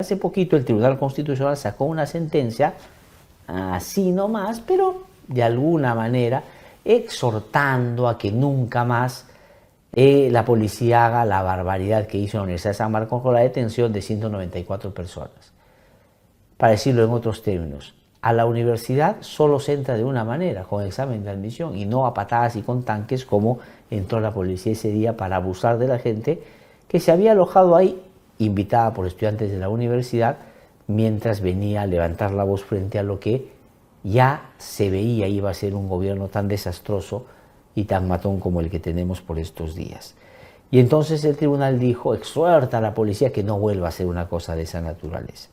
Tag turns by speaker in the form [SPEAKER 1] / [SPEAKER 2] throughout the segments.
[SPEAKER 1] Hace poquito el Tribunal Constitucional sacó una sentencia, así nomás, pero de alguna manera exhortando a que nunca más la policía haga la barbaridad que hizo en la Universidad de San Marcos con la detención de 194 personas. Para decirlo en otros términos, a la universidad solo se entra de una manera, con examen de admisión, y no a patadas y con tanques como entró la policía ese día para abusar de la gente que se había alojado ahí, invitada por estudiantes de la universidad, mientras venía a levantar la voz frente a lo que ya se veía iba a ser un gobierno tan desastroso y tan matón como el que tenemos por estos días. Y entonces el tribunal dijo, exhorta a la policía que no vuelva a hacer una cosa de esa naturaleza.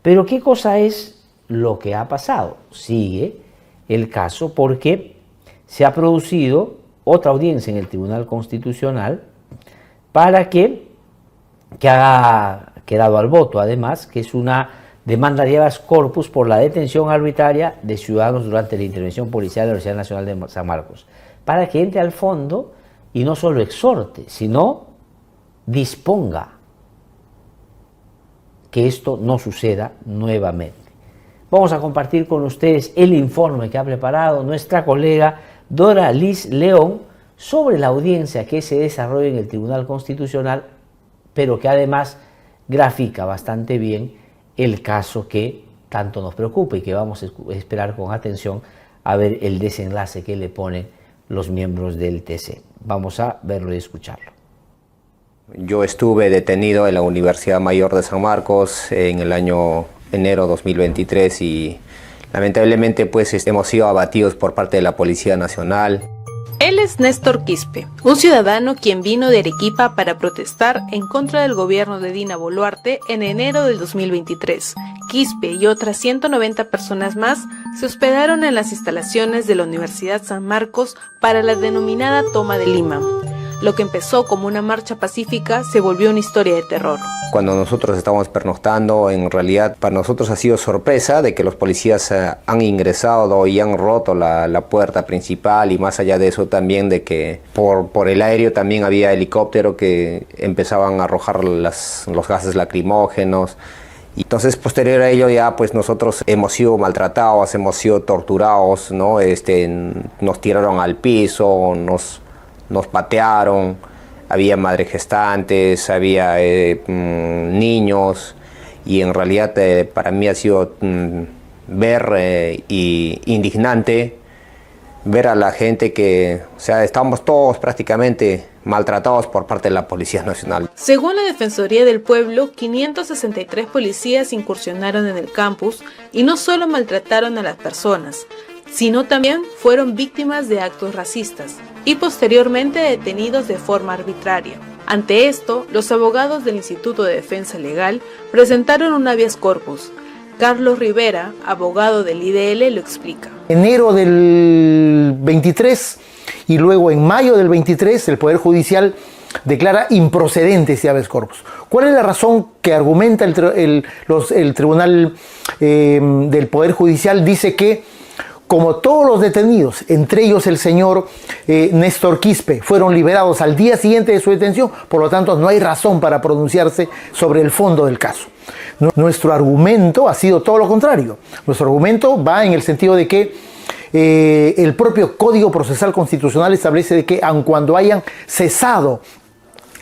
[SPEAKER 1] Pero ¿qué cosa es lo que ha pasado? Sigue el caso porque se ha producido otra audiencia en el Tribunal Constitucional para que ha quedado al voto, además, que es una demanda de habeas corpus por la detención arbitraria de ciudadanos durante la intervención policial de la Universidad Nacional de San Marcos, para que entre al fondo y no solo exhorte, sino disponga que esto no suceda nuevamente. Vamos a compartir con ustedes el informe que ha preparado nuestra colega Dora Liz León sobre la audiencia que se desarrolla en el Tribunal Constitucional, pero que además grafica bastante bien el caso que tanto nos preocupa y que vamos a esperar con atención a ver el desenlace que le ponen los miembros del TC. Vamos a verlo y escucharlo.
[SPEAKER 2] Yo estuve detenido en la Universidad Mayor de San Marcos en el año enero 2023 y lamentablemente pues hemos sido abatidos por parte de la Policía Nacional.
[SPEAKER 3] Él es Néstor Quispe, un ciudadano quien vino de Arequipa para protestar en contra del gobierno de Dina Boluarte en enero del 2023. Quispe y otras 190 personas más se hospedaron en las instalaciones de la Universidad San Marcos para la denominada Toma de Lima. Lo que empezó como una marcha pacífica se volvió una historia de terror.
[SPEAKER 2] Cuando nosotros estábamos pernoctando, en realidad para nosotros ha sido sorpresa de que los policías han ingresado y han roto la puerta principal, y más allá de eso también de que por el aéreo también había helicóptero que empezaban a arrojar los gases lacrimógenos. Y entonces posterior a ello ya pues nosotros hemos sido maltratados, hemos sido torturados, ¿no? Nos tiraron al piso, nos patearon, había madres gestantes, había niños, y en realidad para mí ha sido ver y indignante ver a la gente que, o sea, estamos todos prácticamente maltratados por parte de la Policía Nacional.
[SPEAKER 3] Según la Defensoría del Pueblo, 563 policías incursionaron en el campus y no solo maltrataron a las personas, sino también fueron víctimas de actos racistas y posteriormente detenidos de forma arbitraria. Ante esto, los abogados del Instituto de Defensa Legal presentaron un habeas corpus. Carlos Rivera, abogado del IDL, lo explica.
[SPEAKER 4] Enero del 23 y luego en mayo del 23 el Poder Judicial declara improcedente ese habeas corpus. ¿Cuál es la razón que argumenta el Tribunal del Poder Judicial? Dice que como todos los detenidos, entre ellos el señor Néstor Quispe, fueron liberados al día siguiente de su detención, por lo tanto no hay razón para pronunciarse sobre el fondo del caso. Nuestro argumento ha sido todo lo contrario. Nuestro argumento va en el sentido de que el propio Código Procesal Constitucional establece de que aun cuando hayan cesado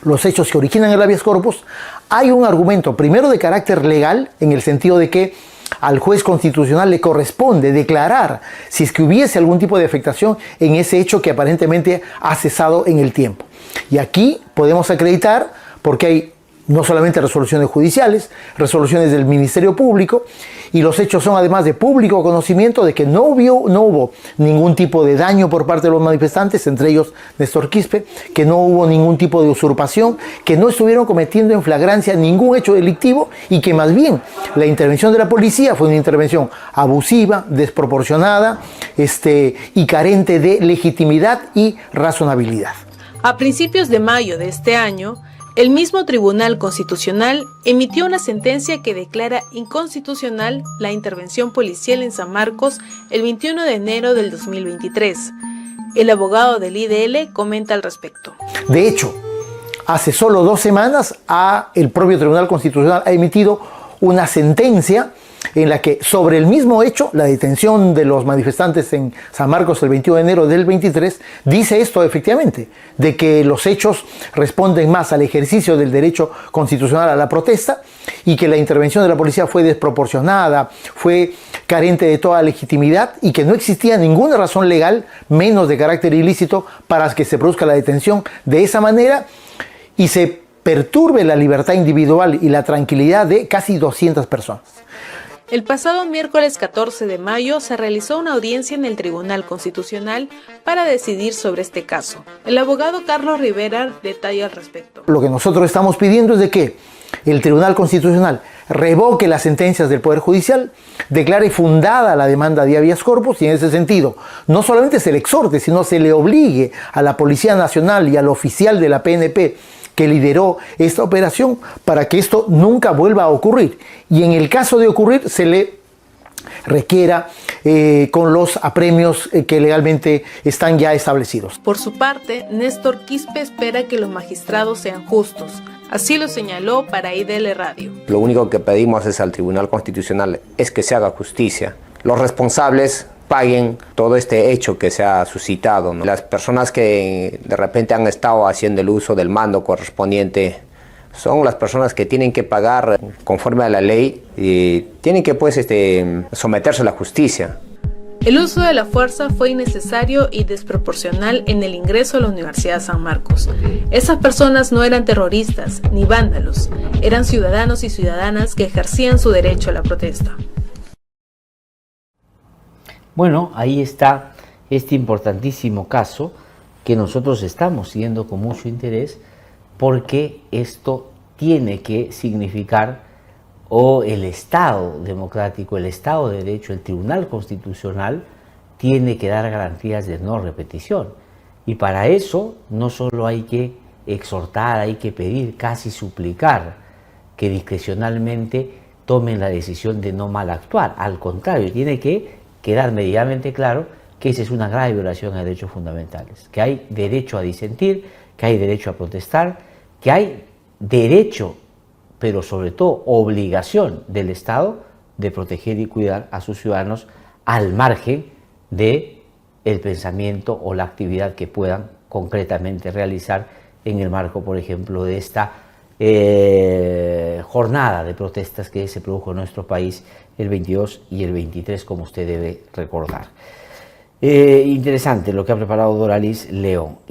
[SPEAKER 4] los hechos que originan el habeas corpus, hay un argumento primero de carácter legal, en el sentido de que al juez constitucional le corresponde declarar si es que hubiese algún tipo de afectación en ese hecho que aparentemente ha cesado en el tiempo. Y aquí podemos acreditar, porque hay no solamente resoluciones judiciales, resoluciones del Ministerio Público, y los hechos son además de público conocimiento de que no hubo ningún tipo de daño por parte de los manifestantes, entre ellos Néstor Quispe, que no hubo ningún tipo de usurpación, que no estuvieron cometiendo en flagrancia ningún hecho delictivo, y que más bien la intervención de la policía fue una intervención abusiva, desproporcionada y carente de legitimidad y razonabilidad.
[SPEAKER 3] A principios de mayo de este año, el mismo Tribunal Constitucional emitió una sentencia que declara inconstitucional la intervención policial en San Marcos el 21 de enero del 2023. El abogado del IDL comenta al respecto.
[SPEAKER 4] De hecho, hace solo 2 semanas el propio Tribunal Constitucional ha emitido una sentencia en la que sobre el mismo hecho, la detención de los manifestantes en San Marcos el 21 de enero del 23, dice esto efectivamente, de que los hechos responden más al ejercicio del derecho constitucional a la protesta y que la intervención de la policía fue desproporcionada, fue carente de toda legitimidad y que no existía ninguna razón legal, menos de carácter ilícito, para que se produzca la detención de esa manera y se perturbe la libertad individual y la tranquilidad de casi 200 personas.
[SPEAKER 3] El pasado miércoles 14 de mayo se realizó una audiencia en el Tribunal Constitucional para decidir sobre este caso. El abogado Carlos Rivera detalla al respecto.
[SPEAKER 4] Lo que nosotros estamos pidiendo es de que el Tribunal Constitucional revoque las sentencias del Poder Judicial, declare fundada la demanda de habeas corpus y en ese sentido no solamente se le exhorte, sino se le obligue a la Policía Nacional y al oficial de la PNP que lideró esta operación para que esto nunca vuelva a ocurrir. Y en el caso de ocurrir, se le requiera con los apremios que legalmente están ya establecidos.
[SPEAKER 3] Por su parte, Néstor Quispe espera que los magistrados sean justos. Así lo señaló para IDL Radio.
[SPEAKER 2] Lo único que pedimos es al Tribunal Constitucional es que se haga justicia. Los responsables paguen todo este hecho que se ha suscitado, ¿no? Las personas que de repente han estado haciendo el uso del mando correspondiente son las personas que tienen que pagar conforme a la ley y tienen que someterse a la justicia.
[SPEAKER 3] El uso de la fuerza fue innecesario y desproporcional en el ingreso a la Universidad San Marcos. Esas personas no eran terroristas ni vándalos, eran ciudadanos y ciudadanas que ejercían su derecho a la protesta.
[SPEAKER 1] Bueno, ahí está este importantísimo caso que nosotros estamos siguiendo con mucho interés porque esto tiene que significar el Estado democrático, el Estado de Derecho, el Tribunal Constitucional tiene que dar garantías de no repetición. Y para eso no solo hay que exhortar, hay que pedir, casi suplicar que discrecionalmente tomen la decisión de no mal actuar. Al contrario, tiene que quedar medianamente claro que esa es una grave violación de derechos fundamentales, que hay derecho a disentir, que hay derecho a protestar, que hay derecho, pero sobre todo obligación del Estado de proteger y cuidar a sus ciudadanos al margen de el pensamiento o la actividad que puedan concretamente realizar en el marco, por ejemplo, de esta jornada de protestas que se produjo en nuestro país el 22 y el 23, como usted debe recordar. Interesante lo que ha preparado Doralice León.